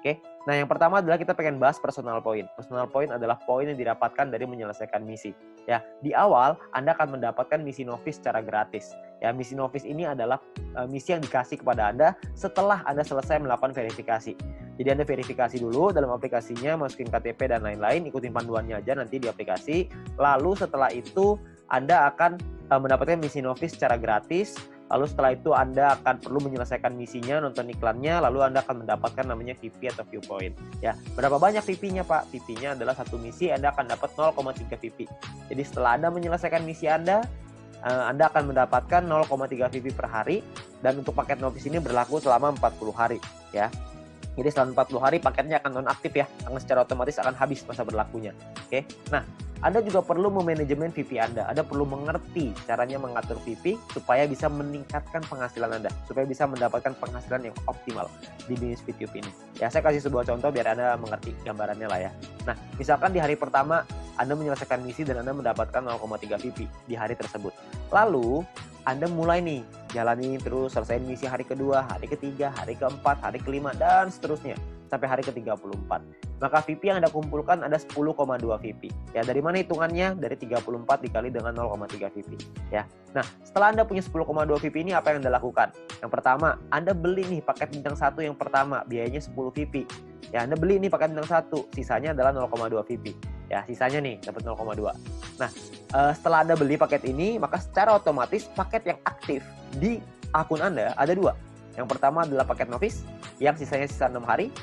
Oke. Nah, yang pertama adalah kita pengen bahas personal point. Personal point adalah poin yang didapatkan dari menyelesaikan misi. Ya, di awal Anda akan mendapatkan misi novice secara gratis. Ya, misi novice ini adalah misi yang dikasih kepada Anda setelah Anda selesai melakukan verifikasi. Jadi Anda verifikasi dulu dalam aplikasinya, masukin KTP dan lain-lain, ikutin panduannya aja nanti di aplikasi. Lalu setelah itu Anda akan mendapatkan misi novice secara gratis. Lalu setelah itu Anda akan perlu menyelesaikan misinya, nonton iklannya, lalu Anda akan mendapatkan namanya VP atau viewpoint. Ya, berapa banyak VP-nya Pak? VP-nya adalah satu misi Anda akan dapat 0,3 VP. Jadi setelah Anda menyelesaikan misi Anda akan mendapatkan 0,3 VP per hari, dan untuk paket novice ini berlaku selama 40 hari. Ya. Jadi selama 40 hari paketnya akan nonaktif ya, karena secara otomatis akan habis masa berlakunya. Oke. Nah, Anda juga perlu memanajemen VP Anda. Anda perlu mengerti caranya mengatur VP supaya bisa meningkatkan penghasilan Anda, supaya bisa mendapatkan penghasilan yang optimal di bisnis YouTube ini. Ya, saya kasih sebuah contoh biar Anda mengerti gambarannya lah ya. Nah, misalkan di hari pertama Anda menyelesaikan misi dan Anda mendapatkan 0,3 VP di hari tersebut. Lalu Anda mulai nih jalani terus, selesai misi hari kedua, hari ketiga, hari keempat, hari kelima, dan seterusnya sampai hari ke-34. Maka VP yang Anda kumpulkan ada 10,2 VP. Ya, dari mana hitungannya? Dari 34 dikali dengan 0,3 VP. Ya. Nah, setelah Anda punya 10,2 VP ini, apa yang Anda lakukan? Yang pertama, Anda beli nih paket bintang 1 yang pertama, biayanya 10 VP. Ya, Anda beli nih paket bintang 1, sisanya adalah 0,2 VP. Ya, sisanya nih dapat 0,2. Nah, setelah Anda beli paket ini, maka secara otomatis paket yang aktif di akun Anda ada 2. Yang pertama adalah paket novice yang sisanya sisa 6 hari,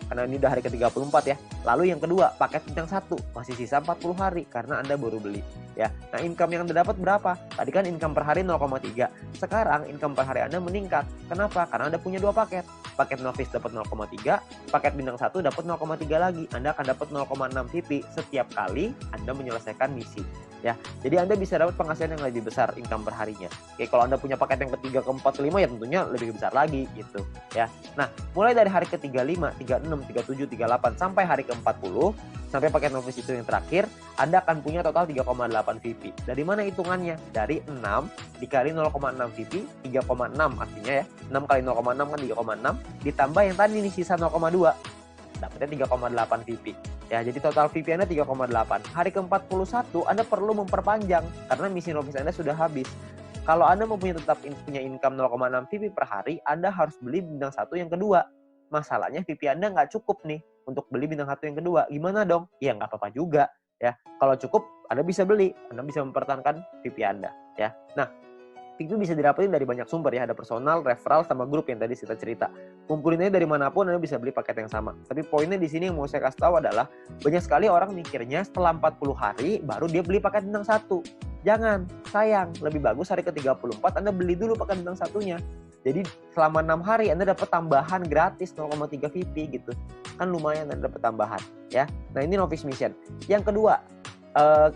karena ini udah hari ke-34 ya. Lalu yang kedua, paket bintang 1 masih sisa 40 hari karena Anda baru beli. Ya. Nah, income yang Anda dapat berapa? Tadi kan income per hari 0,3. Sekarang income per hari Anda meningkat. Kenapa? Karena Anda punya 2 paket. Paket novice dapat 0,3, paket bintang 1 dapat 0,3 lagi. Anda akan dapat 0,6 VP setiap kali Anda menyelesaikan misi. Ya, jadi Anda bisa dapat penghasilan yang lebih besar income per harinya. Oke, kalau Anda punya paket yang ketiga, keempat, kelima ya tentunya lebih besar lagi gitu ya. Nah, mulai dari hari ke-35, 36, 37, 38 sampai hari ke-40, sampai paket novice itu yang terakhir, Anda akan punya total 3,8 VP. Dari mana hitungannya? Dari 6 dikali 0,6 VP, 3,6 artinya ya. 6 kali 0,6 kan 3,6, ditambah yang tadi nih sisa 0,2. Dapatnya 3,8 VP. Ya, jadi total VP Anda 3,8. Hari ke-41 Anda perlu memperpanjang karena misi novice Anda sudah habis. Kalau Anda mau tetap punya income 0,6 VP per hari, Anda harus beli bintang 1 yang kedua. Masalahnya VP Anda nggak cukup nih untuk beli bintang 1 yang kedua. Gimana dong? Ya nggak apa-apa juga. Ya, kalau cukup Anda bisa beli. Anda bisa mempertahankan VP Anda. Ya, nah itu bisa didapetin dari banyak sumber ya, ada personal, referral, sama grup yang tadi kita cerita. Kumpulinnya dari manapun Anda bisa beli paket yang sama. Tapi poinnya di sini yang mau saya kasih tahu adalah banyak sekali orang mikirnya setelah 40 hari baru dia beli paket bintang 1. Jangan, sayang. Lebih bagus hari ke-34 Anda beli dulu paket bintang 1-nya. Jadi selama 6 hari Anda dapat tambahan gratis 0,3 VP gitu. Kan lumayan Anda dapat tambahan ya. Nah, ini novice mission. Yang kedua,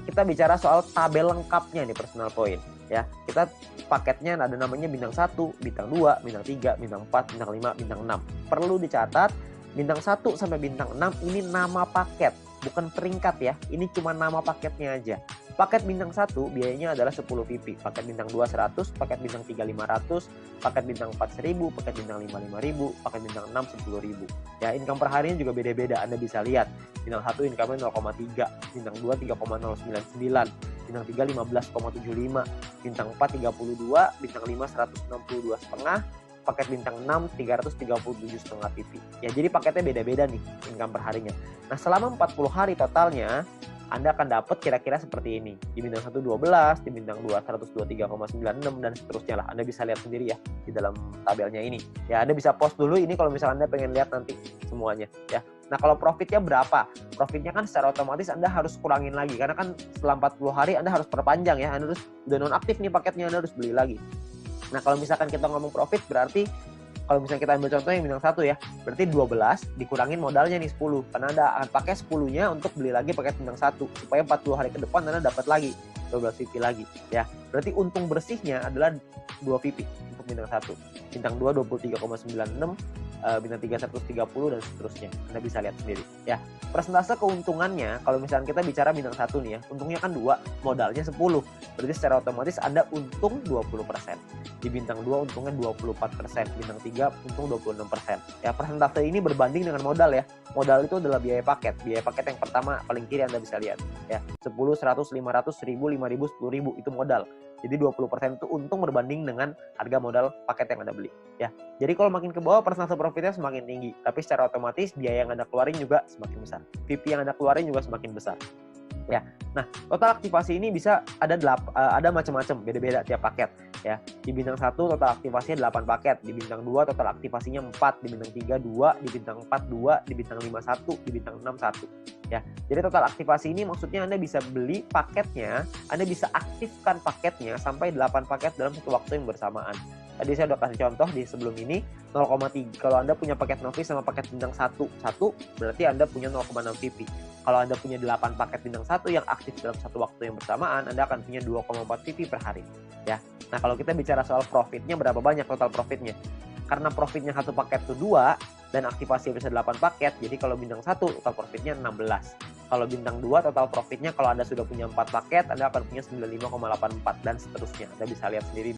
kita bicara soal tabel lengkapnya nih personal point ya. Kita paketnya ada namanya bintang 1, bintang 2, bintang 3, bintang 4, bintang 5, bintang 6. Perlu dicatat, bintang 1 sampai bintang 6 ini nama paket, bukan peringkat ya. Ini cuma nama paketnya aja. Paket bintang 1 biayanya adalah 10 VP, paket bintang 2 100, paket bintang 3 500, paket bintang 4 1000, paket bintang 5 5000, paket bintang 6 10.000. Ya, income per harinya juga beda-beda. Anda bisa lihat. Bintang 1 income-nya 0,3, bintang 2 3,099, bintang 3 15,75, bintang 4 32, bintang 5 162,5, paket bintang 6 337,5 VP. Ya, jadi paketnya beda-beda nih income per harinya. Nah, selama 40 hari totalnya Anda akan dapat kira-kira seperti ini. Di bintang 1 12, di bintang 2 123,96 dan seterusnya lah. Anda bisa lihat sendiri ya di dalam tabelnya ini. Ya, Anda bisa post dulu ini kalau misalnya Anda pengen lihat nanti semuanya ya. Nah, kalau profitnya berapa? Profitnya kan secara otomatis Anda harus kurangin lagi karena kan setelah 40 hari Anda harus perpanjang ya. Anda harus udah nonaktif nih paketnya, Anda harus beli lagi. Nah, kalau misalkan kita ngomong profit berarti kalau misalnya kita ambil contoh yang bintang 1 ya, berarti 12 dikurangin modalnya nih 10. Karena Anda akan pakai 10-nya untuk beli lagi paket bintang 1 supaya 40 hari ke depan Anda dapat lagi 12 VP lagi ya. Berarti untung bersihnya adalah 2 VP untuk bintang 1. Bintang 2 23,96, bintang 3 130 dan seterusnya. Anda bisa lihat sendiri ya. Persentase keuntungannya kalau misalnya kita bicara bintang 1 nih ya, untungnya kan 2, modalnya 10. Berarti secara otomatis Anda untung 20%. Di bintang 2 untungnya 24%, bintang 3 untung 26%. Ya, persentase ini berbanding dengan modal ya. Modal itu adalah biaya paket. Biaya paket yang pertama paling kiri Anda bisa lihat ya. 10, 100, 500, 1000, 5000, 10.000 itu modal. Jadi 20% itu untung berbanding dengan harga modal paket yang Anda beli ya. Jadi kalau makin ke bawah persentase profitnya semakin tinggi, tapi secara otomatis biaya yang Anda keluarin juga semakin besar. VP yang Anda keluarin juga semakin besar. Ya. Nah, total aktivasi ini bisa ada macam-macam, beda-beda tiap paket ya. Di bintang 1 total aktivasinya 8 paket, di bintang 2 total aktivasinya 4, di bintang 3 2, di bintang 4 2, di bintang 5 1, di bintang 6 1. Ya. Jadi total aktivasi ini maksudnya Anda bisa beli paketnya, Anda bisa aktifkan paketnya sampai 8 paket dalam satu waktu yang bersamaan. Tadi saya udah kasih contoh di sebelum ini 0,3. Kalau Anda punya paket novice sama paket bintang 1, berarti Anda punya 0,6 VP. Kalau Anda punya 8 paket bintang 1 yang aktif dalam satu waktu yang bersamaan, Anda akan punya 2,4 VP per hari. Ya. Nah, kalau kita bicara soal profitnya, berapa banyak total profitnya? Karena profitnya satu paket itu 2 dan aktivasi bisa 8 paket, jadi kalau bintang 1 total profitnya 16. Kalau bintang 2 total profitnya kalau Anda sudah punya 4 paket, Anda akan punya 95,84 dan seterusnya. Anda bisa lihat sendiri